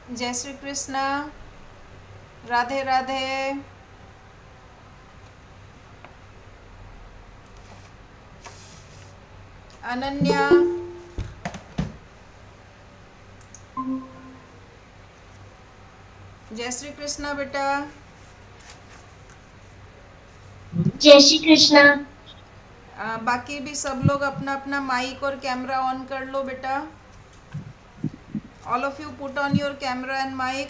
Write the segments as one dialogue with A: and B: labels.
A: जय श्री कृष्णा। राधे राधे। अनन्या। जय श्री कृष्णा बेटा।
B: जय श्री कृष्णा।
A: बाकी भी सब लोग अपना अपना माइक और कैमरा ऑन कर लो बेटा। All of you put on your camera and mic.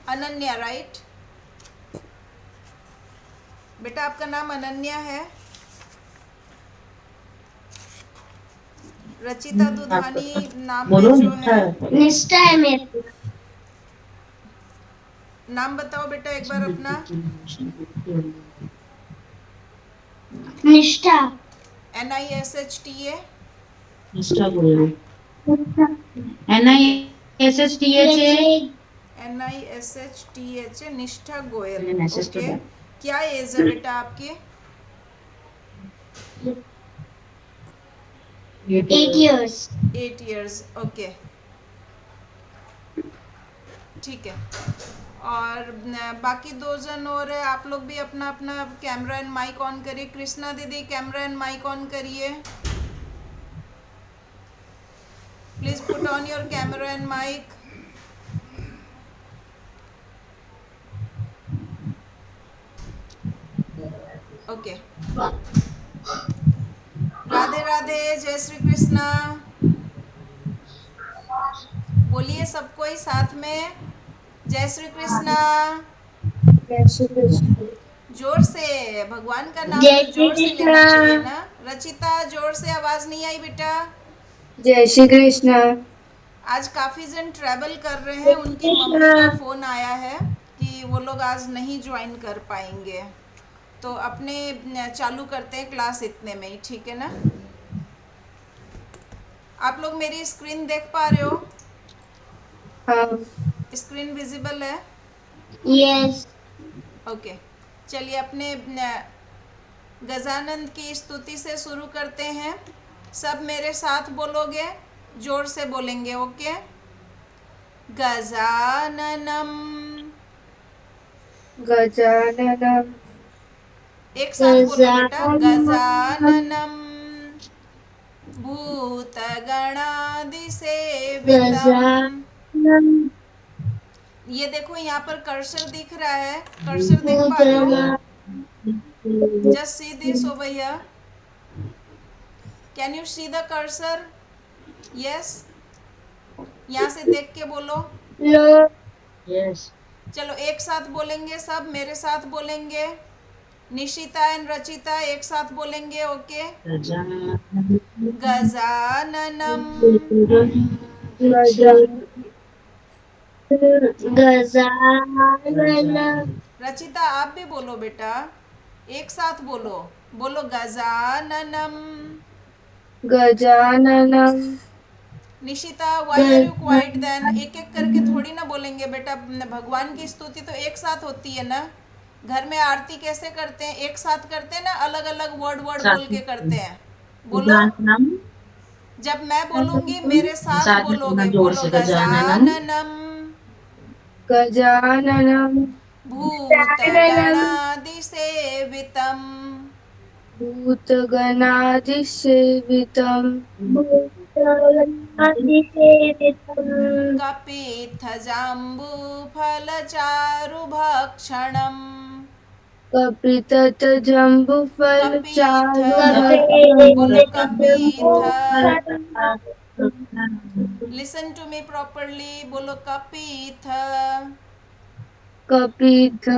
A: Ananya right बेटा, आपका नाम अनन्या है। रचिता दुधानी नाम में
B: बोलो
A: जो
B: निष्ठा
A: है।
B: है। निष्ठा है मेरे।
A: नाम बताओ बेटा एक बार अपना।
B: निष्ठा।
A: NISHTA।
B: निष्ठा बोलो। NISSTHA।
A: NISHTHA निष्ठा गोयल।
B: मैसेज तो
A: ओके।
B: डाल।
A: क्या एज है बेटा आपकी?
B: 8 years।
A: 8 years। ओके ठीक है। और बाकी 2 जन और है, आप लोग भी अपना अपना कैमरा एंड माइक ऑन करिए। कृष्णा दीदी कैमरा एंड माइक ऑन करिए। Please put on your camera and mic. Okay. Radhe Radhe. जय श्री कृष्णा। बोलिए सब कोई साथ में। जय श्री कृष्णा।
B: जय श्री कृष्ण।
A: जोर से। भगवान का नाम
B: जय
A: तो
B: श्री
A: जोर से
B: कृष्णा।
A: लेना चाहिए ना। रचिता जोर से, आवाज नहीं आई बेटा।
B: जय श्री कृष्ण।
A: आज काफ़ी जन ट्रैवल कर रहे
B: जय
A: हैं,
B: श्री
A: उनकी
B: कृष्णा।
A: मम्मी का फ़ोन आया है कि वो लोग आज नहीं ज्वाइन कर पाएंगे। तो अपने चालू करते हैं क्लास इतने में ही, ठीक है ना। आप लोग मेरी स्क्रीन देख पा रहे हो?
B: हाँ।
A: स्क्रीन विजिबल है?
B: यस।
A: ओके। चलिए अपने गजानंद की स्तुति से शुरू करते हैं। सब मेरे साथ बोलोगे, जोर से बोलेंगे। ओके। गजाननम।
B: गजाननम।
A: एक साथ बोलो बेटा।
B: गजाननम।
A: गजाननम भूतगणादिसेवितम।
B: गजाननम।
A: ये देखो यहाँ पर कर्सर दिख रहा है, कर्सर देख पा रहे हो?
B: भूतगणादिसेवितम।
A: Just see this over here. Can you see the cursor? Yes. यहाँ से देख के बोलो।
B: लो। यस।
A: चलो एक साथ बोलेंगे, सब मेरे साथ बोलेंगे। निशिता एंड रचिता एक साथ बोलेंगे। ओके। गजाननम।
B: गजाननम।
A: रचिता आप भी बोलो बेटा, एक साथ बोलो। बोलो गजाननम।
B: गजाननम।
A: Nishita why are you quiet then? एक एक करके थोड़ी ना बोलेंगे बेटा। भगवान की स्तुति तो एक साथ होती है ना। घर में आरती कैसे करते हैं? एक साथ करते हैं ना, अलग अलग वर्ड वर्ड बोल के करते हैं। बोलो।
B: गजाननम।
A: जब मैं बोलूंगी मेरे साथ
B: साथ में बोलना
A: बोलोगे।
B: जोर
A: बोलो
B: से गजाननम।
A: गजाननम
B: गजाननम। गजाननम।
A: भूतगणादिसेवितम
B: भूतगणादिसेवितम्। भूतगणादिसेवितम्।
A: कपित्थजाम्बूफलचारुभक्षणम्। कपीथ।
B: कपितजम्बुफलचारुभक्षणम्।
A: बोलो कपीथ। Listen to me properly. बोलो कपीथ।
B: कपित।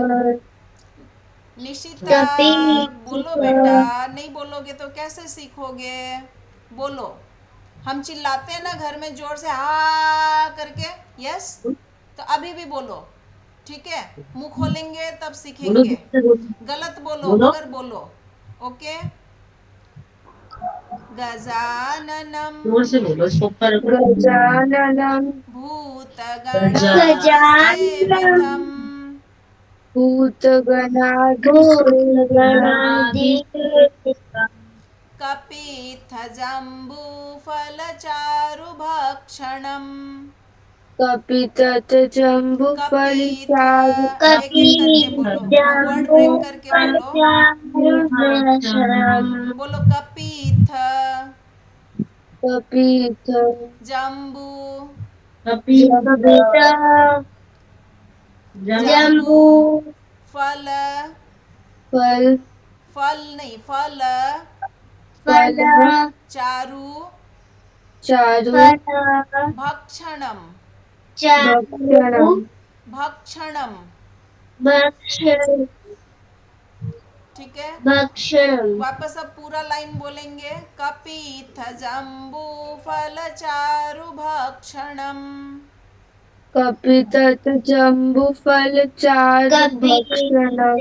A: निशिता
B: कपित।
A: बोलो बेटा। नहीं बोलोगे तो कैसे सीखोगे? बोलो। हम चिल्लाते हैं ना घर में जोर से हा करके। यस। तो अभी भी बोलो, ठीक है। मुंह खोलेंगे तब
B: बोलो
A: सीखेंगे। गलत बोलो
B: बोलो।
A: मगर बोलो। ओके। गजाननम
B: जोर से बोलो, इसको ऊपर रखो। गजाननम।
A: भूतगणादिसेवितम्
C: भूतगणाधिसेवितम्
A: कपित्थजम्बूफलचारुभक्षणम् कपित्थ
C: कपितजम्बूफलचारु
A: एक एक करके बोलो, वर्ड ब्रेक करके बोलो। बोलो कपित्थ
C: कपित
A: जम्बू
C: जम्बू
A: फल
C: फल
A: फल नहीं फल
C: फल
A: चारु
C: चारु
A: भक्षणम
C: भक्षणम
A: भक्षणम
B: भक्षण
A: ठीक है,
C: भक्षणम
A: वापस अब पूरा लाइन बोलेंगे। कपित्थ जम्बू फल चारु भक्षणम
C: कपितजम्बूफल चारु भक्षणम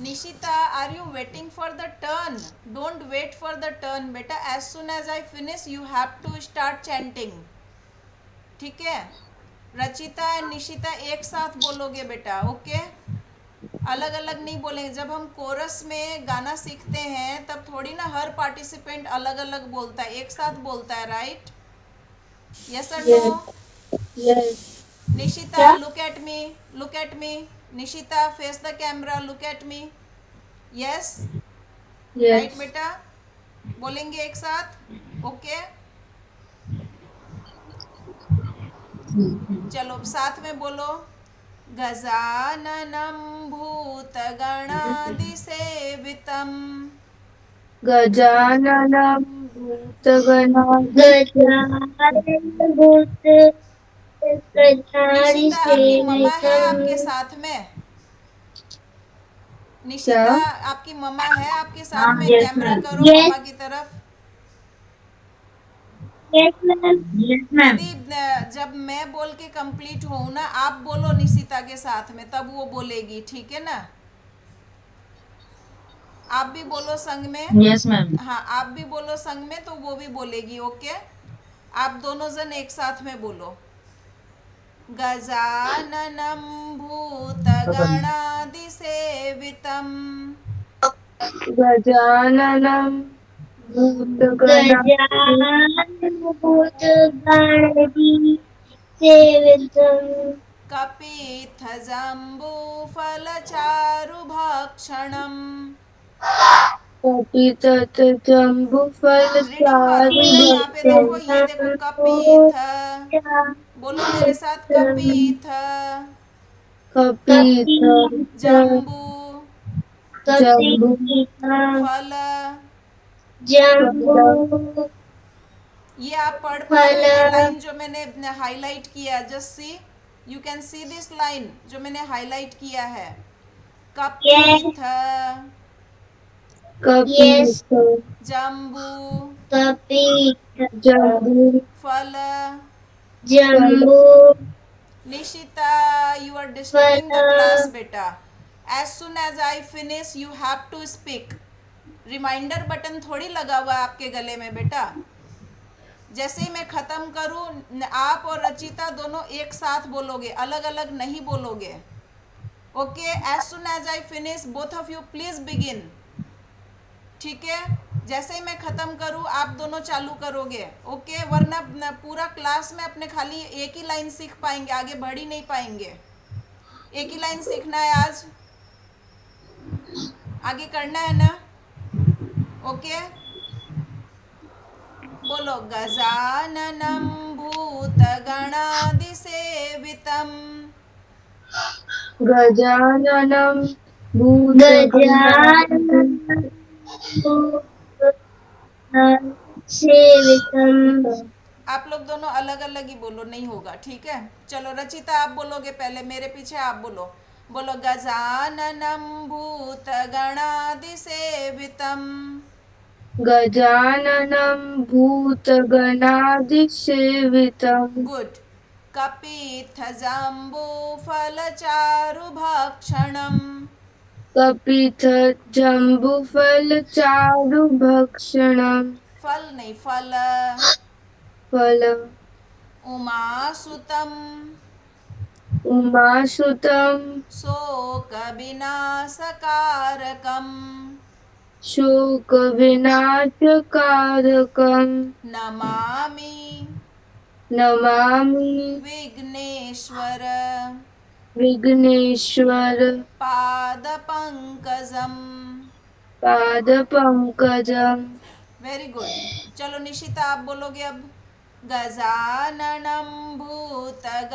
A: Nishita, are you waiting for the turn? Don't wait for the turn बेटा, as soon as I finish you have to start chanting, ठीक है? रचिता एंड निशिता एक साथ बोलोगे बेटा, ओके? अलग अलग नहीं बोलेंगे। जब हम कोरस में गाना सीखते हैं तब थोड़ी ना हर पार्टिसिपेंट अलग अलग बोलता है, एक साथ बोलता है, राइट? यस और no?
C: Yes.
A: Nishita look at me, look at me. Nishita face the camera, look at me. Yes, right
C: Yes.
A: बेटा? बोलेंगे एक साथ, ओके? चलो साथ में बोलो। गजाननं भूतगणादिसेवितम्
C: गजाननं भूतगणाधिसेवितम्
A: निशिता आपकी मम्मा है आपके साथ में?
C: क्या?
A: निशिता आपकी मम्मा है आपके साथ में? कैमरा करो मम्मा की तरफ। यदि जब मैं बोल के कंप्लीट होऊं ना, आप बोलो निशिता के साथ में, तब वो बोलेगी, ठीक है ना? आप भी बोलो संग में।
D: Yes ma'am.
A: हाँ, आप भी बोलो संग में तो वो भी बोलेगी, ओके? आप दोनों जन एक साथ में बोलो। गजाननं भूतगणादिसेवितम्
C: गजाननं
B: सेवितम्
A: कपित्थजम्बूफलचारुभक्षणम्
C: कपितजम्बूफल
A: रीडिंग करो
C: चारु
A: बेटा, यहाँ पे देखो,
C: भक्षणम
A: ये देखो कपित्थ, बोलो मेरे साथ, कपित्थ
C: कपित
A: जम्बू
C: जम्बू
A: फल।
B: जम्बू
A: ये आप पढ़ पा रहे हो?
B: फल
A: ये लाइन जो मैंने हाईलाइट किया, just see, you can see this line जो मैंने हाईलाइट किया है। कपित्थ
C: कपित
A: जम्बू
B: कपित
C: जम्बू
A: फल।
B: जम्बू
A: निशिता, you are
B: फल
A: disturbing the class बेटा। As soon as I finish you have to speak। Reminder button थोड़ी लगा हुआ है आपके गले में बेटा। जैसे ही मैं खत्म करूं, आप और रचिता दोनों एक साथ बोलोगे, अलग अलग नहीं बोलोगे, okay? As soon as I finish both of you please begin, ठीक है? जैसे ही मैं खत्म करूं आप दोनों चालू करोगे, ओके? वरना पूरा क्लास में अपने खाली एक ही लाइन सीख पाएंगे, आगे बढ़ ही नहीं पाएंगे। एक ही लाइन सीखना है आज, आगे करना है ना, ओके? बोलो गजाननं भूतगणादिसेवितम्
C: गजाननं
B: गजानन सेवितम्
A: आप लोग दोनों अलग अलग ही बोलो, नहीं होगा, ठीक है? चलो रचिता आप बोलोगे पहले, मेरे पीछे आप बोलो। बोलो गजाननं भूतगणादिसेवितम्
C: गजाननं भूतगणाधिसेवितम्
A: गुड। कपित्थजम्बूफलचारुभक्षणम्
C: कपितजम्बूफल चारु भक्षणम्
A: फल नहीं, फल।
C: फल
A: उमासुतम
C: उमासुतं
A: शोक विनाशकारकम
C: शोकविनाशकारकं
A: नमामि
C: नमामि
A: विघ्नेश्वर
C: विघ्नेश्वर
A: पादपंकजम।
C: पादपङ्कजम्।
A: Very good. चलो निशिता आप बोलोगे अब। गजाननं भूतगणादिसेवितम्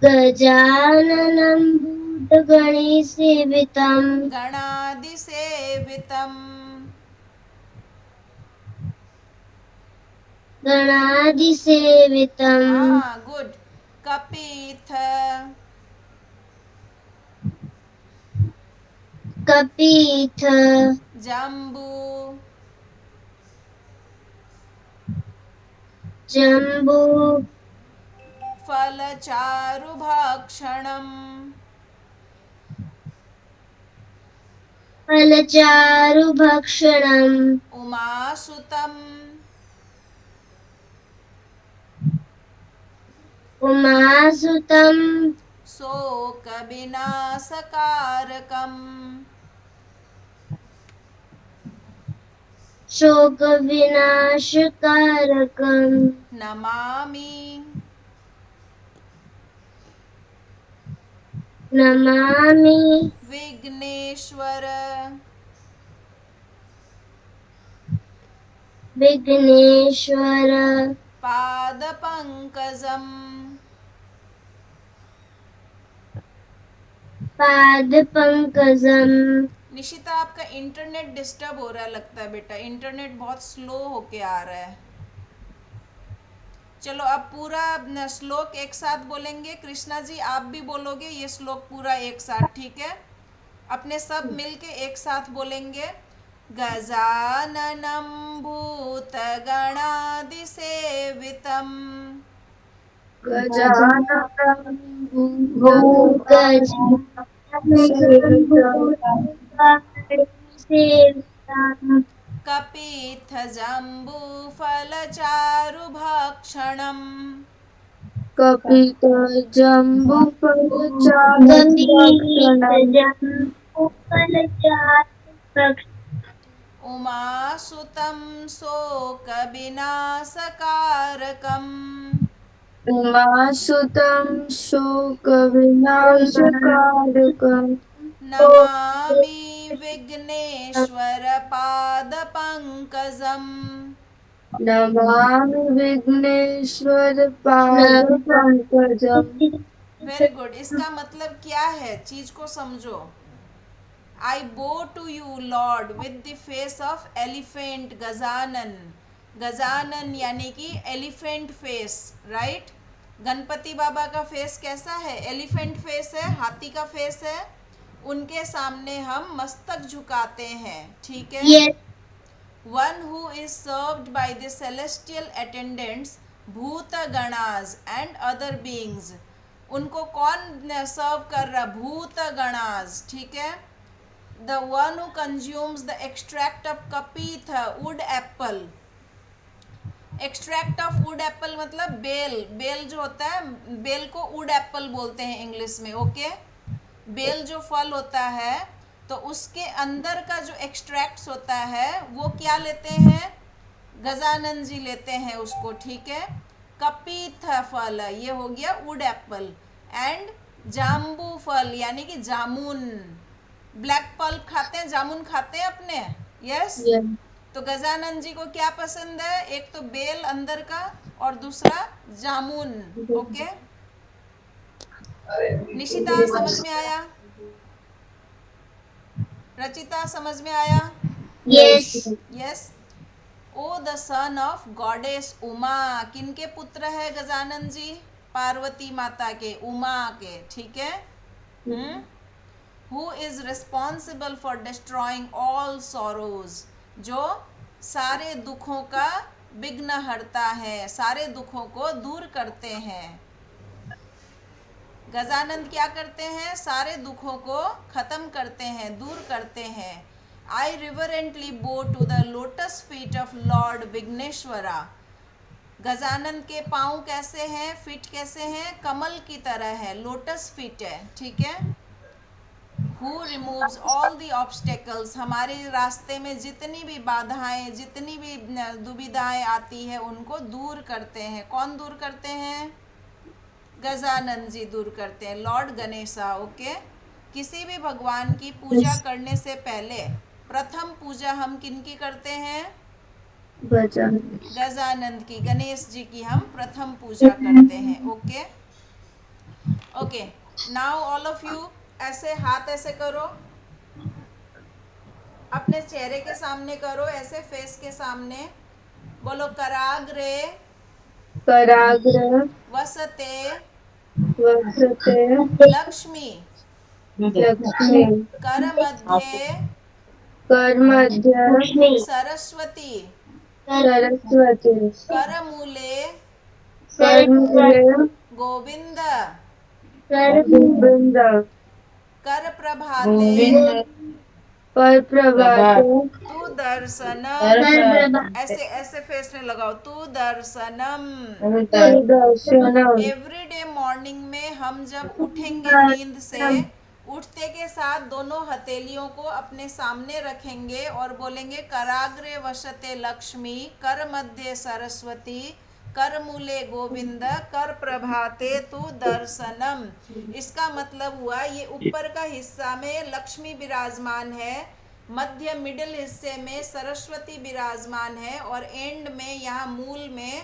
B: गजाननं भूतगणैर्सेवितं
A: गणादिसेवितम्
B: गणाधिसेवितं
A: हाँ गुड। कपीथ
B: कपीथ
A: जम्बू
B: जम्बू
A: फलचारुभक्षणम्
B: फलचारुभक्षणम्
A: उमासुतम्
B: उमासुतं
A: शोकविनाशकारकम्
B: शोकविनाशकारकम्
A: नमामि
B: नमामि
A: विघ्नेश्वर
B: विघ्नेश्वर
A: पादपंकजम्।
B: पादपङ्कजम्।
A: निशिता आपका इंटरनेट डिस्टर्ब हो रहा है लगता है बेटा, इंटरनेट बहुत स्लो होके आ रहा है। चलो अब पूरा श्लोक एक साथ बोलेंगे। कृष्णा जी आप भी बोलोगे ये श्लोक पूरा एक साथ, ठीक है? अपने सब मिलके एक साथ बोलेंगे। गजाननं भूतगणादिसेवितम्
C: गजाननं
B: भूगज
C: भूतगणादिसेवितं
B: सेवितं
A: कपित्थजम्बूफलचारुभक्षणम्
C: कपितजम्बूफलचारुभक्षणम्
B: कपीतजम्बूफलचारुभक्षणम्
A: उमासुतं शोकविनाशकारकम्
C: उमासुतं शोकविनाशकारकम्
A: नमामि विघ्नेश्वरपादपङ्कजम्।
C: नमामि विघ्नेश्वरपादपङ्कजम्।
A: Very good. इसका मतलब क्या है, चीज को समझो। I bow to you lord with the face of elephant Gajanan. Gajanan यानी कि एलिफेंट फेस, राइट? गणपति बाबा का फेस कैसा है? एलिफेंट फेस है, हाथी का फेस है। उनके सामने हम मस्तक झुकाते हैं, ठीक है?
B: Yes,
A: One who is served by the celestial attendants, bhuta ganas and other beings. उनको कौन सर्व कर रहा? भूत गणास, ठीक है? The one who consumes the extract of kapitha, wood apple. Extract of wood apple मतलब बेल। बेल जो होता है, बेल को वुड एप्पल बोलते हैं इंग्लिश में, ओके? बेल जो फल होता है तो उसके अंदर का जो एक्सट्रैक्ट्स होता है वो क्या लेते हैं? गजानन जी लेते हैं उसको, ठीक है? कपीथ फल ये हो गया वुड एप्पल। एंड जाम्बू फल यानी कि जामुन। ब्लैक पल्प खाते हैं, जामुन खाते हैं अपने, यस? तो गजानन जी को क्या पसंद है? एक तो बेल अंदर का और दूसरा जामुन, ओके? निशिता समझ में आया? रचिता समझ में आया?
B: yes,
A: yes. O the son of goddess Uma, किनके पुत्र है गजानन जी? पार्वती माता के, उमा के, ठीक है? Who is responsible for destroying all sorrows, जो सारे दुखों का विघ्न हरता है, सारे दुखों को दूर करते हैं। गजानंद क्या करते हैं? सारे दुखों को खत्म करते हैं, दूर करते हैं। I reverently bow to the lotus feet of Lord Vighneshwara. Gajanand के पांव कैसे हैं? फीट कैसे हैं? कमल की तरह है, लोटस फीट है, ठीक है। Who removes all the obstacles, हमारे रास्ते में जितनी भी बाधाएं, जितनी भी दुविधाएं आती है उनको दूर करते हैं। कौन दूर करते हैं? गजानंद जी दूर करते हैं, लॉर्ड गणेशा। ओके। किसी भी भगवान की पूजा करने से पहले प्रथम पूजा हम किनकी करते हैं?
C: गजानन।
A: गजानंद की, गणेश जी की हम प्रथम पूजा करते हैं। Okay okay. Now all of you ऐसे हाथ ऐसे करो, अपने चेहरे के सामने करो, ऐसे फेस के सामने। बोलो कराग्रे
C: कराग्र
A: वसते
C: वसते
A: लक्ष्मी,
C: लक्ष्मी
A: कर मध्य
C: कर मध्य
B: लक्ष्मी
A: सरस्वती,
C: सरस्वती
A: कर मूले
C: कर मूले
A: गोविंद,
C: गोविंद
A: कर प्रभाते
C: पर प्रभाते
A: तू दर्शनम। ऐसे ऐसे फेस में लगाओ, तू दर्शनम।
C: दर्शनम
A: एवरी डे मॉर्निंग में हम जब उठेंगे नींद से, उठते के साथ दोनों हथेलियों को अपने सामने रखेंगे और बोलेंगे कराग्रे वशते लक्ष्मी, कर मध्य सरस्वती, कर मूले गोविंद, कर प्रभाते तु दर्शनम। इसका मतलब हुआ ये ऊपर का हिस्सा में लक्ष्मी विराजमान है, मध्य मिडिल हिस्से में सरस्वती विराजमान है और एंड में यहाँ मूल में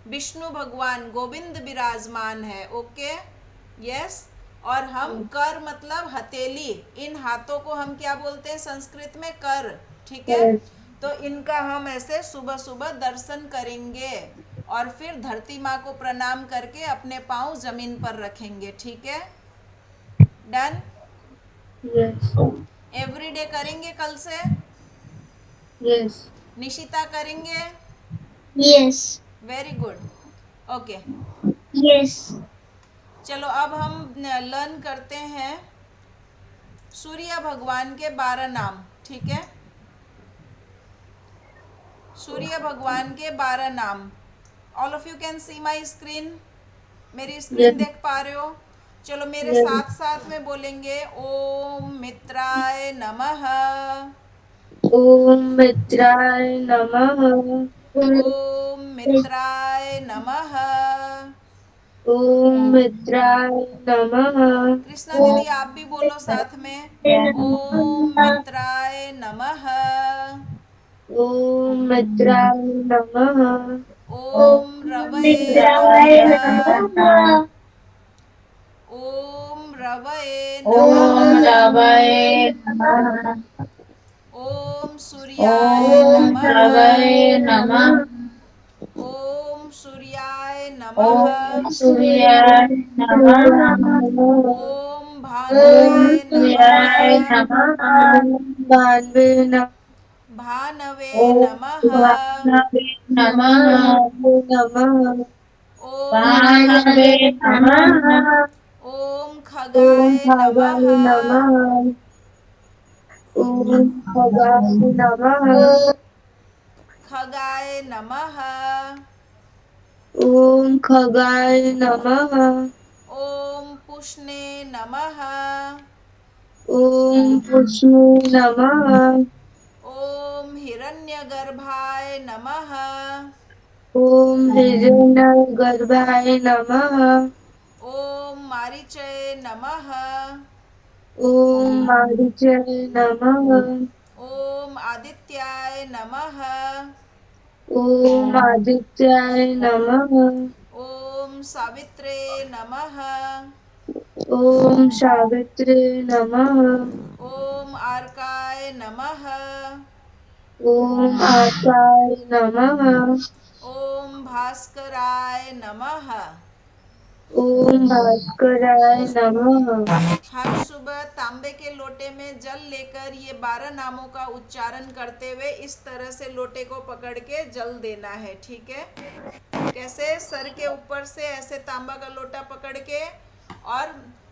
A: विष्णु भगवान गोविंद विराजमान है। Okay yes. और हम कर मतलब हथेली, इन हाथों को हम क्या बोलते हैं संस्कृत में? कर, ठीक है। तो इनका हम ऐसे सुबह सुबह दर्शन करेंगे और फिर धरती माँ को प्रणाम करके अपने पाँव जमीन पर रखेंगे, ठीक है। डन।
C: यस
A: एवरीडे करेंगे कल से।
C: यस
A: निशिता करेंगे।
B: Yes
A: very good. Okay
B: yes
A: चलो अब हम लर्न करते हैं सूर्य भगवान के 12 नाम, ठीक है। सूर्य भगवान के 12 नाम। All of you can see my screen. मेरी स्क्रीन देख पा रहे हो? चलो मेरे साथ साथ में बोलेंगे, ओम मित्राय नमः,
C: ओम मित्राय नमः,
A: ओम मित्राय नमः।
C: ओम मित्राय नमः,
A: कृष्णा दीदी आप भी बोलो साथ में, ओम मित्राय नमः,
C: ओम मित्राय नमः,
A: ओम रवये
B: मित्राय
A: नमः,
B: नमः
A: ओम रवये
B: ओम
A: नमः,
B: रवये नमः
A: ओम सूर्याय
B: ओम
A: नमः,
B: रवये नमः
A: ओम सूर्याय नमः,
B: ओम सूर्याय नमः
A: ओम
B: ओम
A: भानवे
B: सूर्याय
A: नमः,
B: नमः
C: भानवे
A: भानवे
B: ओम
A: नमः,
B: भानवे नमः
C: नमः,
A: ओम
B: भानवे नमः
A: ओम
C: ओम
A: खगाय नमः,
C: खगाय नमः, ओम खगाय नमः,
A: खगाय नमः,
C: ओम खगाय नमः,
A: ओम पुष्णे नमः,
C: ओम पुष्णे नमः,
A: ओम हिरण्यगर्भाय नमः,
C: ओम हिरण्यगर्भाय नमः,
A: ओम मारीचय नमः,
C: ओम मारीचाय नमः,
A: ओम आदित्याय नमः,
C: ओम आदित्याय नमः,
A: ओम सावित्रे नमः,
C: ओम सावित्रे नमः,
A: ओम आर्काय नमः,
C: ओम आकाय नमः,
A: ओम भास्कराय नमः।
C: ओम भास्कराय नमः।
A: हर सुबह तांबे के लोटे में जल लेकर ये 12 नामों का उच्चारण करते हुए इस तरह से लोटे को पकड़ के जल देना है, ठीक है। कैसे? सर के ऊपर से ऐसे तांबा का लोटा पकड़ के और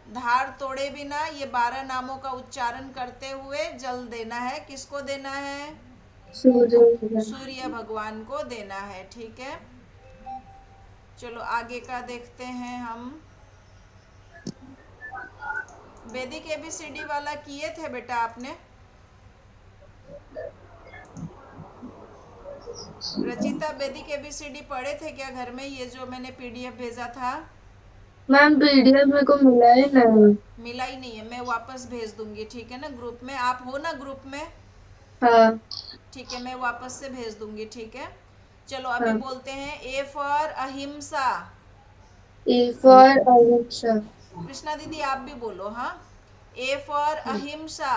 A: धार तोड़े बिना ये 12 नामों का उच्चारण करते हुए जल देना है। किसको देना है?
C: सूर्य।
A: सूर्य भगवान को देना है। ठीक है, चलो आगे का देखते हैं हम। वैदिक एबीसीडी वाला किए थे बेटा आपने? रचिता, वैदिक एबीसीडी पढ़े थे क्या घर में, ये जो मैंने पीडीएफ भेजा था?
C: मैम पीडीएफ मेरे को मिला ही नहीं।
A: मिला ही नहीं है, मैं वापस भेज दूंगी। ठीक है ना, ग्रुप में आप हो ना, ग्रुप में?
C: हाँ
A: ठीक है, मैं वापस से भेज दूंगी। ठीक है, चलो अभी
C: हाँ।
A: बोलते हैं। ए फॉर अहिंसा।
C: ए फॉर अहिंसा।
A: कृष्णा दीदी आप भी बोलो। हाँ, A for ahimsa.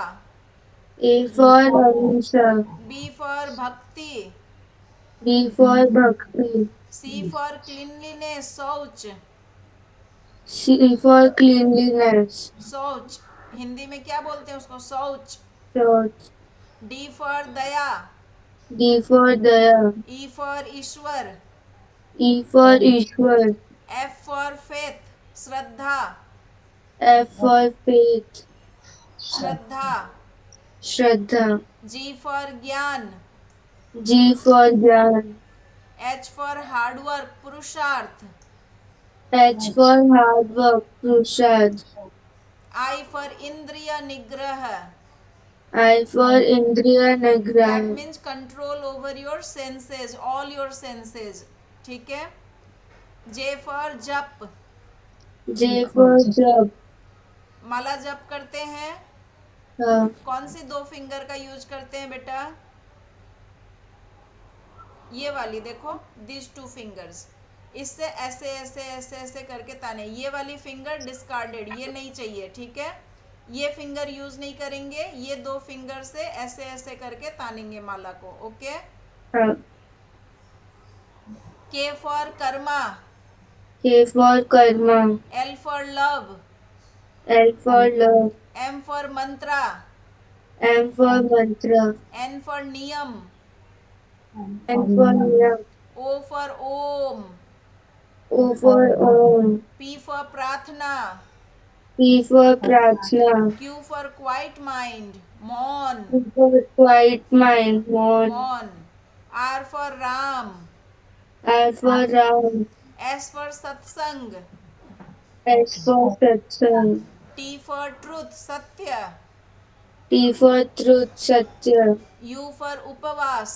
C: A for ahimsa.
A: B for bhakti.
C: B for bhakti.
A: C for cleanliness, shauch.
C: C for cleanliness.
A: शौच हिंदी में क्या बोलते हैं उसको? शौच।
C: शौच।
A: D for daya.
C: D for daya.
A: E for Ishwar.
C: E for Ishwar.
A: F for faith, shraddha.
C: F for faith.
A: Shraddha.
C: Shraddha.
A: G for gyan.
C: G for gyan.
A: H for hard work, purusharth.
C: H for hard work, purusharth.
A: I for indriya nigraha.
C: I for indriya निग्रह।
A: That means control over your senses, all your senses. ठीक है, J for जप।
C: J for जप।
A: माला जप करते हैं,
C: हाँ
A: कौन सी 2 फिंगर का यूज करते हैं बेटा? ये वाली देखो, दिस 2 फिंगर्स। इससे ऐसे ऐसे ऐसे ऐसे करके ताने। ये वाली फिंगर डिस्कार्डेड, ये नहीं चाहिए। ठीक है, ये फिंगर यूज नहीं करेंगे, ये 2 फिंगर से ऐसे ऐसे करके तानेंगे माला को। ओके।
C: हाँ।
A: के for karma.
C: K for karma.
A: L for love.
C: L for love.
A: M for mantra.
C: M for mantra.
A: N for niyam.
C: N for niyam.
A: O for Om.
C: O for Om.
A: P for prarthana.
C: P for prarthana.
A: Q for quiet mind, maun.
C: Q for quiet mind, mode.
A: Maun. R for Ram.
C: R for Ram.
A: S for satsang.
C: S for satsang.
A: T for truth, satya.
C: T for truth, satya.
A: U for उपवास।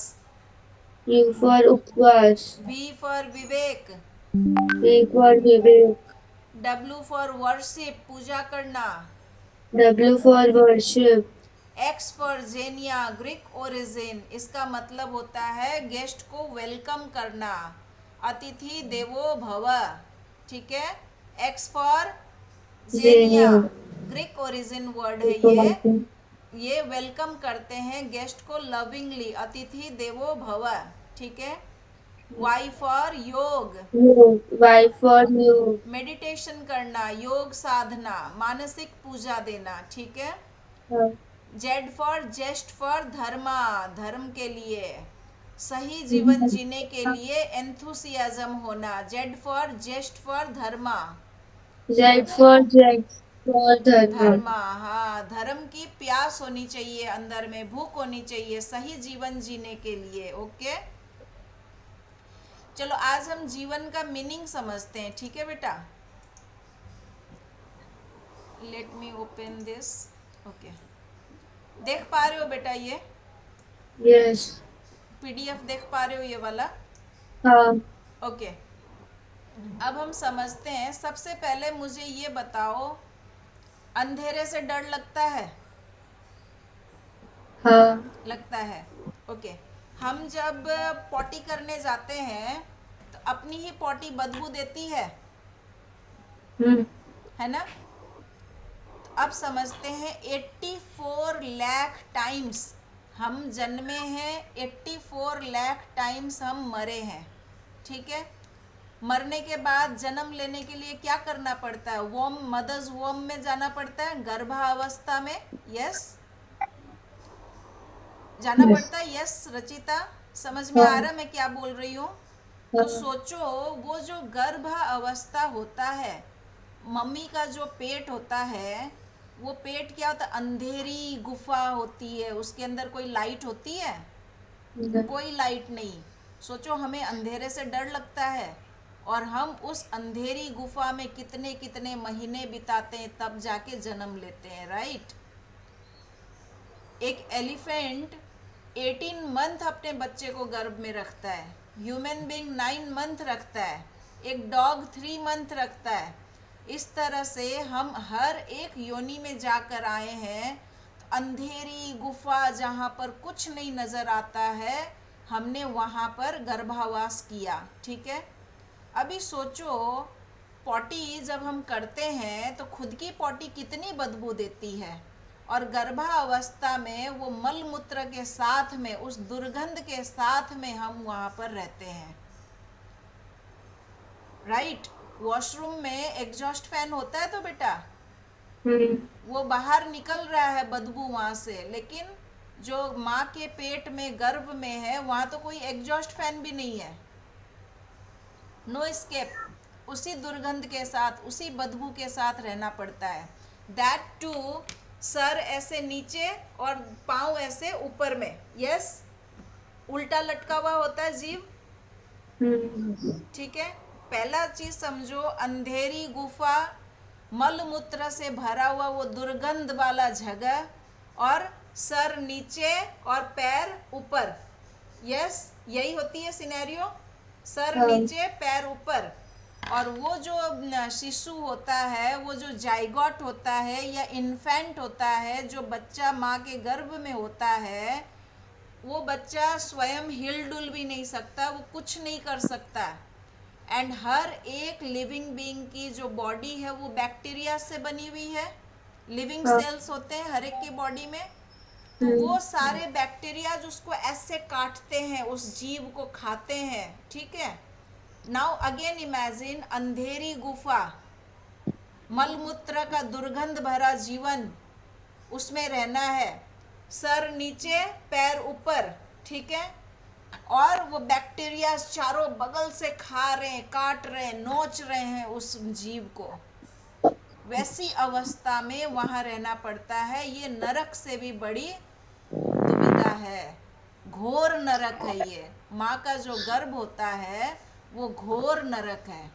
C: U for upvas.
A: V for Vivek.
C: V for vivek.
A: W for worship, पूजा करना।
C: W for worship.
A: X for xenia, Greek origin. इसका मतलब होता है guest को welcome करना, अतिथि देवो भव। ठीक है, X for xenia,
C: Zenia.
A: Greek origin word है ये वेलकम करते हैं गेस्ट को लविंगली, अतिथि देवो भव। ठीक है, वाई फॉर योग,
C: Yog. Y for yog.
A: Meditation करना, योग साधना, मानसिक पूजा देना। ठीक है, जेड फॉर जेस्ट फॉर धर्मा, धर्म के लिए, सही जीवन जीने के लिए एंथुसियाज्म होना। Z for zest for dharma.
C: Z for Jet for dharma.
A: Dharma, हाँ, धर्म की प्यास होनी चाहिए, अंदर में भूख होनी चाहिए सही जीवन जीने के लिए। ओके, चलो आज हम जीवन का मीनिंग समझते हैं। ठीक है बेटा, let me open this. Okay, देख पा रहे हो बेटा ये
C: Yes.
A: पीडीएफ? देख पा रहे हो ये वाला?
C: हाँ
A: ओके, अब हम समझते हैं। सबसे पहले मुझे ये बताओ, अंधेरे से डर लगता है?
C: हाँ।
A: लगता है। ओके, हम जब पॉटी करने जाते हैं तो अपनी ही पॉटी बदबू देती है ना? तो अब समझते हैं 84 लाख टाइम्स हम जन्मे हैं, 84 लाख टाइम्स हम मरे हैं। ठीक है, मरने के बाद जन्म लेने के लिए क्या करना पड़ता है? वोम, मदर्स वोम में जाना पड़ता है, गर्भावस्था में। यस, जाना पड़ता है। यस रचिता, समझ में आ रहा मैं क्या बोल रही हूँ? तो सोचो, वो जो गर्भ अवस्था होता है मम्मी का जो पेट होता है, वो पेट क्या होता है, अंधेरी गुफा होती है, उसके अंदर कोई लाइट होती है? कोई लाइट नहीं। सोचो, हमें अंधेरे से डर लगता है और हम उस अंधेरी गुफा में कितने कितने महीने बिताते हैं, तब जाके जन्म लेते हैं, राइट? एक एलिफेंट 18 मंथ अपने बच्चे को गर्भ में रखता है, ह्यूमन बीइंग 9 मंथ रखता है, एक डॉग 3 मंथ रखता है। इस तरह से हम हर एक योनि में जाकर आए हैं। तो अंधेरी गुफा जहाँ पर कुछ नहीं नज़र आता है, हमने वहाँ पर गर्भावास किया, ठीक है? अभी सोचो, पॉटी जब हम करते हैं तो खुद की पॉटी कितनी बदबू देती है, और गर्भावस्था में वो मल मूत्र के साथ में, उस दुर्गंध के साथ में हम वहाँ पर रहते हैं, राइट? वॉशरूम में एग्जॉस्ट फैन होता है तो बेटा, वो बाहर निकल रहा है बदबू वहाँ से, लेकिन जो माँ के पेट में गर्भ में है, वहाँ तो कोई एग्जॉस्ट फैन भी नहीं है, नो एस्केप। उसी दुर्गंध के साथ, उसी बदबू के साथ रहना पड़ता है। दैट टू, सर ऐसे नीचे और पाँव ऐसे ऊपर में, यस, उल्टा लटका हुआ होता है जीव, ठीक है? पहला चीज समझो, अंधेरी गुफा, मल मूत्र से भरा हुआ वो दुर्गंध वाला जगह, और सर नीचे और पैर ऊपर, यस, यही होती है सिनेरियो, सर नीचे पैर ऊपर। और वो जो शिशु होता है, वो जो जाइगोट होता है या इन्फेंट होता है, जो बच्चा माँ के गर्भ में होता है, वो बच्चा स्वयं हिल डुल भी नहीं सकता, वो कुछ नहीं कर सकता। एंड हर एक लिविंग बीइंग की जो बॉडी है वो बैक्टीरिया से बनी हुई है, लिविंग सेल्स होते हैं हर एक की बॉडी में। तो वो सारे बैक्टीरिया जो उसको ऐसे काटते हैं, उस जीव को खाते हैं, ठीक है? नाउ अगेन इमेजिन, अंधेरी गुफा, मलमूत्र का दुर्गंध भरा जीवन, उसमें रहना है, सर नीचे पैर ऊपर, ठीक है? और वो बैक्टीरिया चारों बगल से खा रहे हैं, काट रहे हैं, नोच रहे हैं उस जीव को। वैसी अवस्था में वहां रहना पड़ता है। ये नरक से भी बड़ी दुविधा है, घोर नरक है ये। माँ का जो गर्भ होता है वो घोर नरक है।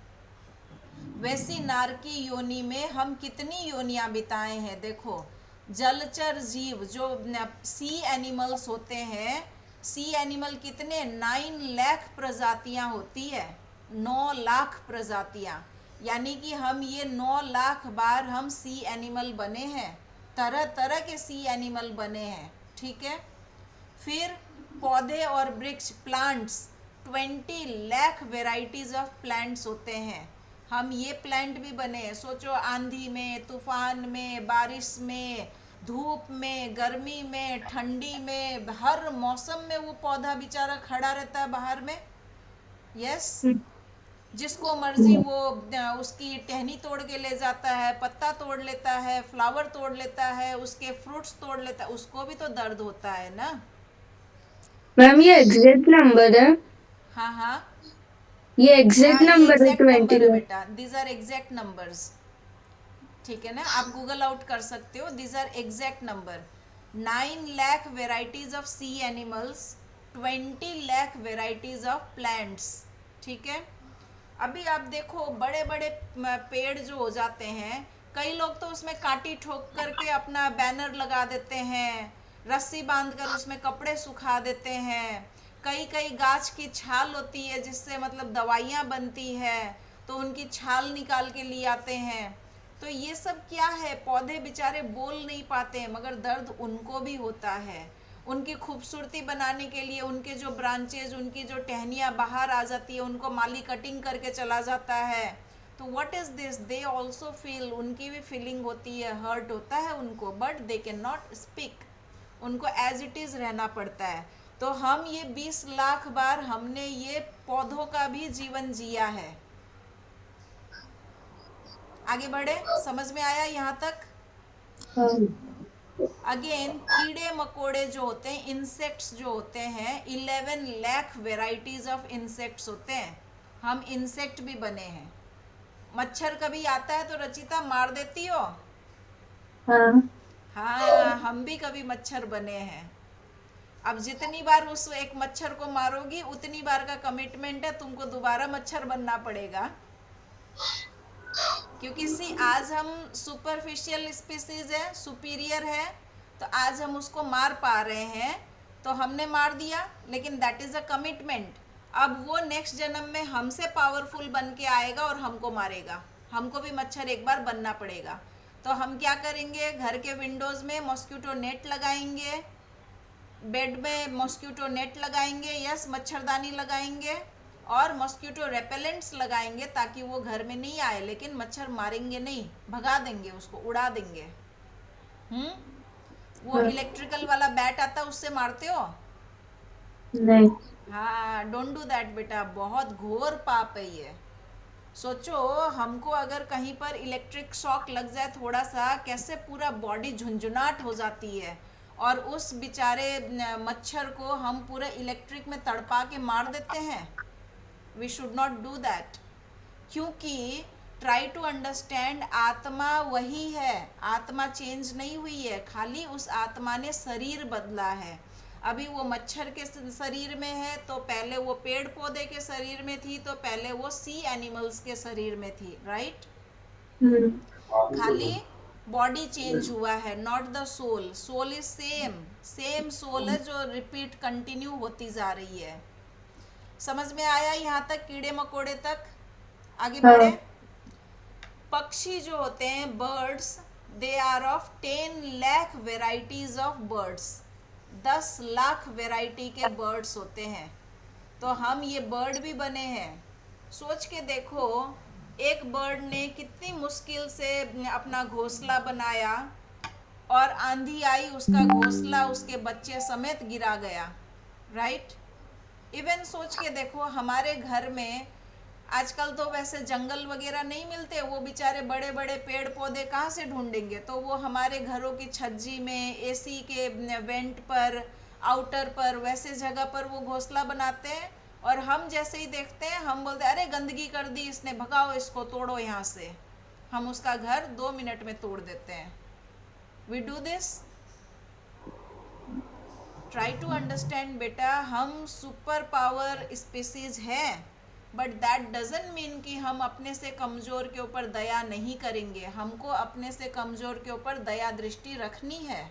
A: वैसी नारकी योनि में हम कितनी योनियां बिताए हैं। देखो, जलचर जीव जो सी एनिमल्स होते हैं, सी एनिमल कितने, 9 लाख प्रजातियां होती है, 9 लाख प्रजातियां, यानी कि हम ये 9 लाख बार हम सी एनिमल बने हैं, तरह तरह के सी एनिमल बने हैं, ठीक है? फिर पौधे और वृक्ष, plants, 20 lakh varieties of plants होते हैं। हम ये प्लांट भी बने हैं। सोचो, आंधी में, तूफान में, बारिश में, धूप में, गर्मी में, ठंडी में, हर मौसम में वो पौधा बेचारा खड़ा रहता है बाहर में, यस। जिसको मर्जी वो उसकी टहनी तोड़ के ले जाता है, पत्ता तोड़ लेता है, फ्लावर तोड़ लेता है, उसके फ्रूट्स तोड़ लेता है, उसको भी तो दर्द होता है ना।
C: मैम ये एग्जैक्ट नंबर है?
A: हाँ हाँ,
C: ये एग्जैक्ट
A: ये
C: नंबर है
A: एग्जैक्ट
C: 20
A: नंबर है
C: लाख?
A: बेटा, दीज आर एग्जैक्ट नंबर्स, ठीक है ना? आप गूगल आउट कर सकते हो, these are exact number. 9 lakh varieties of sea animals, 20 lakh varieties of plants, ठीक है? अभी आप देखो, बड़े बड़े पेड़ जो हो जाते हैं, कई लोग तो उसमें कांटी ठोक करके अपना बैनर लगा देते हैं, रस्सी बांधकर उसमें कपड़े सुखा देते हैं। कई कई गाछ की छाल होती है जिससे मतलब दवाइयाँ बनती है, तो उनकी छाल निकाल के लिए आते हैं। तो ये सब क्या है, पौधे बेचारे बोल नहीं पाते हैं, मगर दर्द उनको भी होता है। उनकी खूबसूरती बनाने के लिए उनके जो ब्रांचेज, उनकी जो टहनियाँ बाहर आ जाती है, उनको माली कटिंग करके चला जाता है। तो what is this, they also feel, उनकी भी फीलिंग होती है, हर्ट होता है उनको, but they can not speak, उनको एज इट इज़ रहना पड़ता है। तो हम ये 20 लाख बार हमने ये पौधों का भी जीवन जिया है। आगे बढ़े, समझ में आया यहाँ तक? अगेन, कीड़े मकोड़े जो होते हैं, इंसेक्ट्स जो होते हैं, 11 लाख वेराइटीज ऑफ इंसेक्ट्स होते हैं। हम इंसेक्ट भी बने हैं। मच्छर कभी आता है तो रचिता मार देती हो?
C: हाँ।
A: हाँ, हम भी कभी मच्छर बने हैं। अब जितनी बार उस एक मच्छर को मारोगी उतनी बार का कमिटमेंट है, तुमको दोबारा मच्छर बनना पड़ेगा। क्योंकि सी आज हम सुपरफिशियल स्पीसीज है, सुपीरियर है, तो आज हम उसको मार पा रहे हैं, तो हमने मार दिया, लेकिन दैट इज अ कमिटमेंट। अब वो नेक्स्ट जन्म में हमसे पावरफुल बन के आएगा और हमको मारेगा। हमको भी मच्छर एक बार बनना पड़ेगा। तो हम क्या करेंगे, घर के विंडोज में मॉस्किटो नेट लगाएंगे, बेड में मॉस्किटो नेट लगाएंगे, यस, मच्छरदानी लगाएंगे और मॉस्किटो रेपेलेंट्स लगाएंगे, ताकि वो घर में नहीं आए, लेकिन मच्छर मारेंगे नहीं, भगा देंगे उसको, उड़ा देंगे। वो
C: हाँ।
A: इलेक्ट्रिकल वाला बैट आता है, उससे मारते हो?
C: नहीं।
A: हाँ, डोंट डू दैट बेटा, बहुत घोर पाप है ये। सोचो, हमको अगर कहीं पर इलेक्ट्रिक शॉक लग जाए थोड़ा सा, कैसे पूरा बॉडी झुंझुनाट हो जाती है, और उस बेचारे मच्छर को हम पूरे इलेक्ट्रिक में तड़पा के मार देते हैं। We should not do that. क्योंकि ट्राई टू अंडरस्टैंड, आत्मा वही है, आत्मा चेंज नहीं हुई है, खाली उस आत्मा ने शरीर बदला है। अभी वो मच्छर के शरीर में है, तो पहले वो पेड़ पौधे के शरीर में थी, तो पहले वो सी एनिमल्स के शरीर में थी, राइट?
C: हम्म।
A: खाली बॉडी चेंज हुआ है, not the soul. Soul is same, same soul है जो रिपीट कंटिन्यू होती जा रही है। समझ में आया यहाँ तक, कीड़े मकोड़े तक? आगे
C: हाँ।
A: बढ़े। पक्षी जो होते हैं, birds, they are of 10 lakh varieties of birds. 10 lakh variety के बर्ड्स होते हैं। तो हम ये बर्ड भी बने हैं। सोच के देखो, एक बर्ड ने कितनी मुश्किल से अपना घोंसला बनाया, और आंधी आई, उसका घोंसला उसके बच्चे समेत गिरा गया, राइट? इवन सोच के देखो, हमारे घर में आजकल तो वैसे जंगल वगैरह नहीं मिलते, वो बेचारे बड़े बड़े पेड़ पौधे कहाँ से ढूंढेंगे, तो वो हमारे घरों की छज्जी में, एसी के वेंट पर, आउटर पर, वैसे जगह पर वो घोंसला बनाते हैं। और हम जैसे ही देखते हैं, हम बोलते हैं, अरे गंदगी कर दी इसने, भगाओ इसको, तोड़ो यहाँ से। हम उसका घर 2 मिनट में तोड़ देते हैं। We do this. Try to understand बेटा, हम सुपर पावर स्पीसीज हैं, बट दैट डजंट मीन कि हम अपने से कमज़ोर के ऊपर दया नहीं करेंगे। हमको अपने से कमज़ोर के ऊपर दया दृष्टि रखनी है,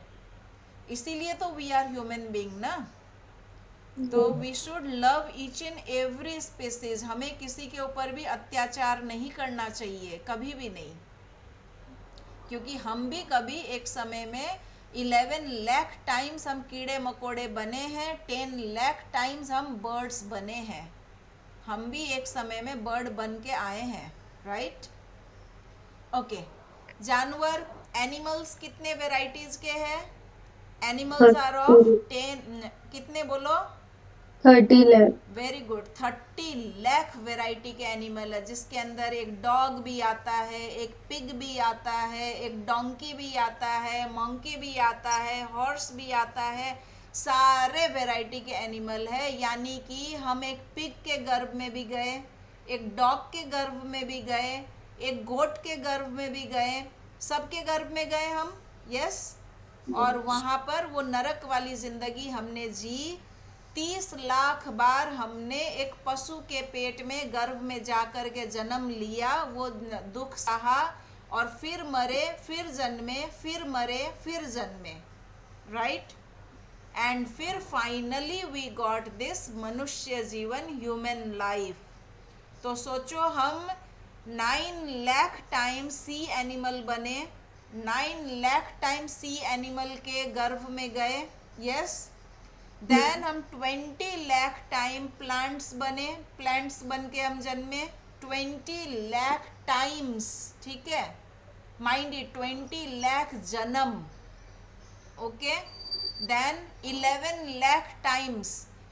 A: इसीलिए तो वी आर ह्यूमन बीइंग ना। तो we should love each and every species. हमें किसी के ऊपर भी अत्याचार नहीं करना चाहिए, कभी भी नहीं। क्योंकि हम भी कभी एक समय में 11 लाख टाइम्स हम कीड़े मकोड़े बने हैं, 10 लाख टाइम्स हम बर्ड्स बने हैं। हम भी एक समय में बर्ड बन के आए हैं, राइट? ओके। जानवर, एनिमल्स कितने वेराइटीज के हैं? एनिमल्स आर ऑफ 10, कितने बोलो?
C: 30 lakh.
A: Very good, 30 lakh variety के एनिमल है, जिसके अंदर एक डॉग भी आता है, एक पिग भी आता है, एक डोंकी भी आता है, मंकी भी आता है, हॉर्स भी आता है। सारे वेराइटी के एनिमल है। यानी कि हम एक पिग के गर्भ में भी गए, एक डॉग के गर्भ में भी गए, एक गोट के गर्भ में भी गए, सबके गर्भ में गए हम, यस। और वहाँ पर वो नरक वाली जिंदगी हमने जी। 30 लाख बार हमने एक पशु के पेट में, गर्भ में जाकर के जन्म लिया, वो दुख सहा, और फिर मरे, फिर जन्मे, फिर मरे, फिर जन्मे, राइट? एंड फिर फाइनली वी गॉट दिस मनुष्य जीवन, ह्यूमन लाइफ। तो सोचो, हम 9 लाख टाइम सी एनिमल बने, 9 लाख टाइम सी एनिमल के गर्भ में गए, यस। देन हम 20 लाख टाइम प्लांट्स बने, प्लांट्स बन के हम जन्मे 20 लाख टाइम्स, ठीक है? माइंड इट, 20 लाख जन्म, ओके। देन 11 लाख टाइम्स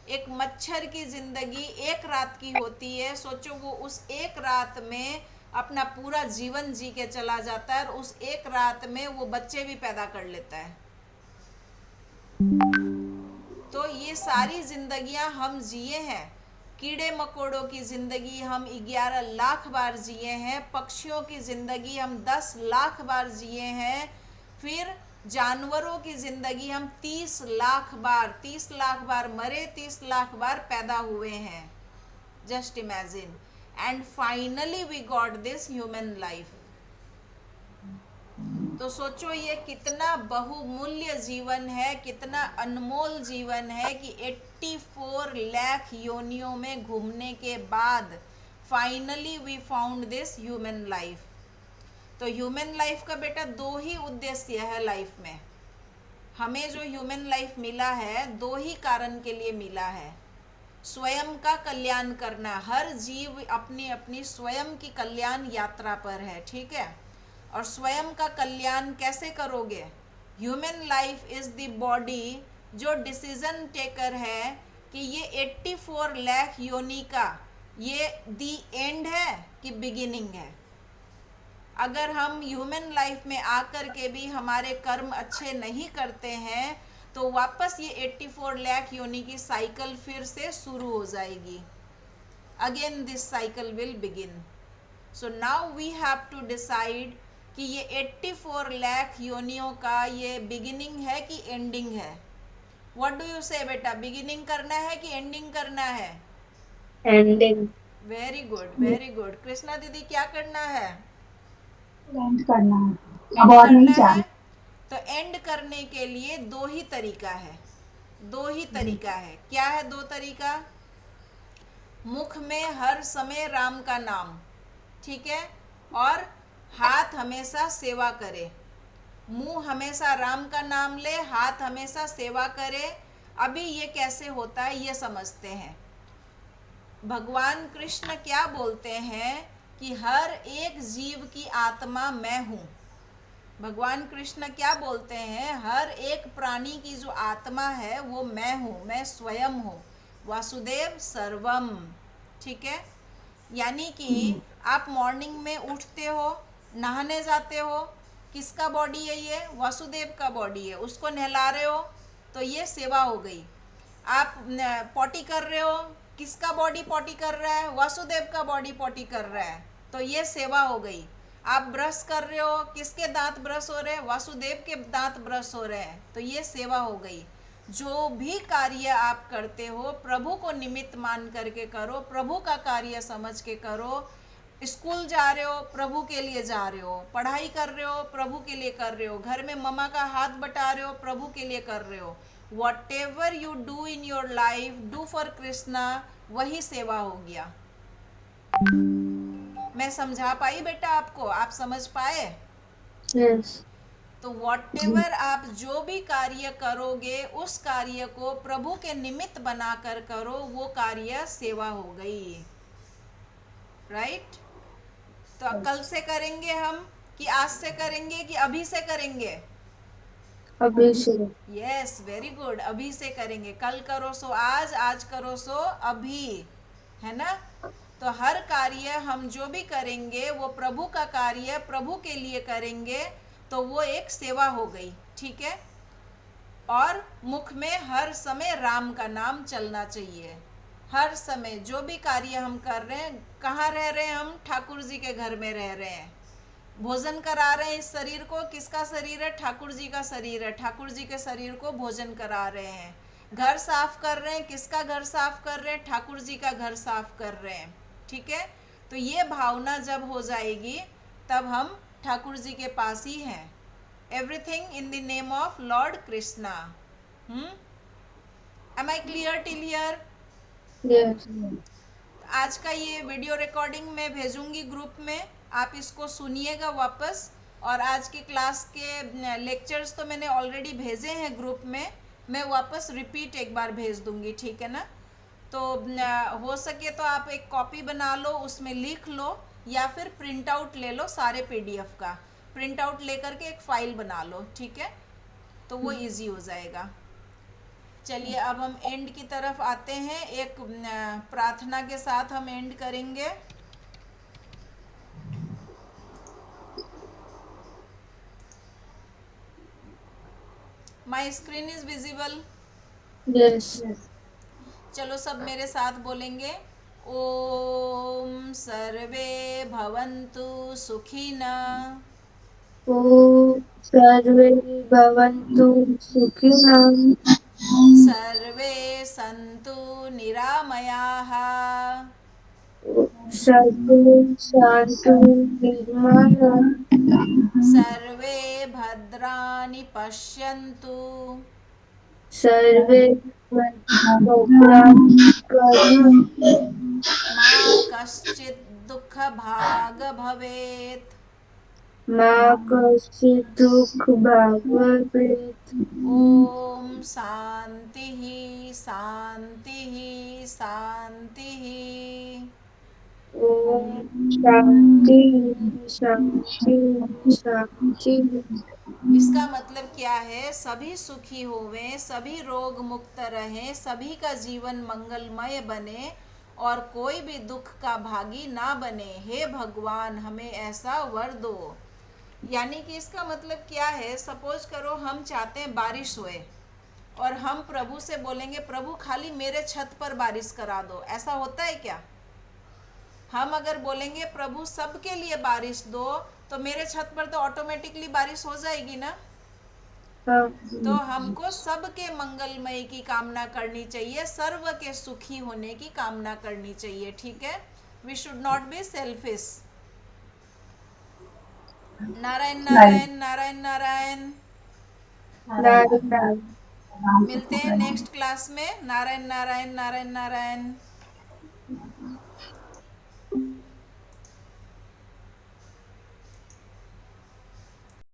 A: एक मच्छर की जिंदगी एक रात की होती है। सोचो, वो उस एक रात में अपना पूरा जीवन जी के चला जाता है, और उस एक रात में वो बच्चे भी पैदा कर लेता है। तो ये सारी जिंदगियां हम जिए हैं कीड़े मकोड़ों की ज़िंदगी हम 11 लाख बार जिए हैं, पक्षियों की ज़िंदगी हम 10 लाख बार जिए हैं, फिर जानवरों की ज़िंदगी हम 30 लाख बार, 30 लाख बार मरे, 30 लाख बार पैदा हुए हैं। Just imagine, and finally we got this human life. तो सोचो ये कितना बहुमूल्य जीवन है, कितना अनमोल जीवन है कि 84 लाख योनियों में घूमने के बाद finally we found this human life. तो ह्यूमन लाइफ का बेटा दो ही उद्देश्य है लाइफ में। हमें जो ह्यूमन लाइफ मिला है दो ही कारण के लिए मिला है। स्वयं का कल्याण करना, हर जीव अपनी अपनी स्वयं की कल्याण यात्रा पर है, ठीक है। और स्वयं का कल्याण कैसे करोगे? Human life is the body जो डिसीजन टेकर है कि ये 84 लाख योनि का ये दी एंड है कि बिगिनिंग है। अगर हम ह्यूमन लाइफ में आकर के भी हमारे कर्म अच्छे नहीं करते हैं तो वापस ये 84 लाख योनि की साइकिल फिर से शुरू हो जाएगी। Again this cycle will begin. So now we have to decide कि ये 84 लाख योनियों का ये बिगिनिंग है कि एंडिंग है। व्हाट डू यू से बेटा, बिगिनिंग करना है कि एंडिंग करना है?
C: ending.
A: Very good, very good. Krishna दीदी क्या करना है?
B: एंड करना है,
A: एंड
B: अब और नहीं
A: करना है।
B: जाना।
A: तो एंड करने के लिए दो ही तरीका है, दो ही तरीका है। क्या है दो तरीका? मुख में हर समय राम का नाम, ठीक है, और हाथ हमेशा सेवा करे। मुंह हमेशा राम का नाम ले, हाथ हमेशा सेवा करे। अभी ये कैसे होता है ये समझते हैं। भगवान कृष्ण क्या बोलते हैं कि हर एक जीव की आत्मा मैं हूँ। भगवान कृष्ण क्या बोलते हैं? हर एक प्राणी की जो आत्मा है वो मैं हूँ, मैं स्वयं हूँ। वासुदेव सर्वम, ठीक है। यानी कि आप मॉर्निंग में उठते हो, नहाने जाते हो, किसका बॉडी है ये? वासुदेव का बॉडी है। उसको नहला रहे हो तो ये सेवा हो गई। आप पॉटी कर रहे हो, किसका बॉडी पॉटी कर रहा है? वासुदेव का बॉडी पॉटी कर रहा है, तो ये सेवा हो गई। आप ब्रश कर रहे हो, किसके दांत ब्रश हो रहे हैं? वासुदेव के दांत ब्रश हो रहे हैं, तो ये सेवा हो गई। जो भी कार्य आप करते हो प्रभु को निमित्त मान करके करो, प्रभु का कार्य समझ के करो। स्कूल जा रहे हो, प्रभु के लिए जा रहे हो। पढ़ाई कर रहे हो, प्रभु के लिए कर रहे हो। घर में मम्मा का हाथ बटा रहे हो, प्रभु के लिए कर रहे हो। What ever you do in your life, do for Krishna, वही सेवा हो गया। मैं समझा पाई बेटा आपको? आप समझ पाए?
C: Yes.
A: तो वॉटेवर आप जो भी कार्य करोगे उस कार्य को प्रभु के निमित्त बनाकर करो, वो कार्य सेवा हो गई। राइट? तो कल से करेंगे हम कि आज से करेंगे कि अभी से करेंगे?
C: Abhishek.
A: Yes, very good. अभी से करेंगे। कल करो सो आज, आज करो सो अभी, है ना। तो हर कार्य हम जो भी करेंगे वो प्रभु का कार्य प्रभु के लिए करेंगे, तो वो एक सेवा हो गई, ठीक है। और मुख में हर समय राम का नाम चलना चाहिए। हर समय जो भी कार्य हम कर रहे हैं, कहाँ रह रहे हैं हम? ठाकुर जी के घर में रह रहे हैं। भोजन करा रहे हैं इस शरीर को, किसका शरीर है? ठाकुर जी का शरीर है। ठाकुर जी के शरीर को भोजन करा रहे हैं। घर साफ कर रहे हैं, किसका घर साफ कर रहे हैं? ठाकुर जी का घर साफ कर रहे हैं, ठीक है। तो ये भावना जब हो जाएगी तब हम ठाकुर जी के पास ही हैं। Everything in the name of lord Krishna. Am I clear till here?
C: Yes.
A: आज का ये वीडियो रिकॉर्डिंग मैं भेजूंगी ग्रुप में, आप इसको सुनिएगा वापस। और आज की क्लास के लेक्चर्स तो मैंने ऑलरेडी भेजे हैं ग्रुप में, मैं वापस रिपीट एक बार भेज दूंगी, ठीक है ना। तो हो सके तो आप एक कॉपी बना लो, उसमें लिख लो, या फिर प्रिंट आउट ले लो सारे पीडीएफ का। प्रिंट आउट लेकर के एक फ़ाइल बना लो, ठीक है, तो वो इजी हो जाएगा। चलिए अब हम एंड की तरफ आते हैं। एक प्रार्थना के साथ हम एंड करेंगे। My screen is visible?
C: Yes.
A: चलो सब मेरे साथ बोलेंगे। ओम सर्वे भवन्तु सुखिनः।
C: ॐ सर्वे भवन्तु सुखिनः।
A: सर्वे सन्तु निरामयाः।
C: सर्वे सन्तु निर्मलाः।
A: सर्वे भद्राणि पश्यन्तु।
C: सर्वे भद्राणि पश्यन्तु।
A: मा कश्चित् दुःखभाग् भवेत्।
C: मा कश्चित् दुःखभाग् भवेत्।
A: ॐ शान्तिः शान्तिः शान्तिः।
C: ॐ शान्ति शान्ति शान्ति।
A: इसका मतलब क्या है? सभी सुखी होवें, सभी रोग मुक्त रहें, सभी का जीवन मंगलमय बने और कोई भी दुख का भागी ना बने। हे भगवान, हमें ऐसा वर दो। यानी कि इसका मतलब क्या है? सपोज करो हम चाहते हैं बारिश होए और हम प्रभु से बोलेंगे प्रभु खाली मेरे छत पर बारिश करा दो, ऐसा होता है क्या? हम अगर बोलेंगे प्रभु सबके लिए बारिश दो तो मेरे छत पर तो ऑटोमेटिकली बारिश हो जाएगी ना।
C: हाँ,
A: तो हमको सबके मंगलमय की कामना करनी चाहिए, सर्व के सुखी होने की कामना करनी चाहिए। ठीक है, we should not be selfish. Narayan
B: Right.
A: Narayan Narayan Narayan.
C: Narayan.
A: मिलते हैं नेक्स्ट क्लास में। नारायण नारायण नारायण नारायण।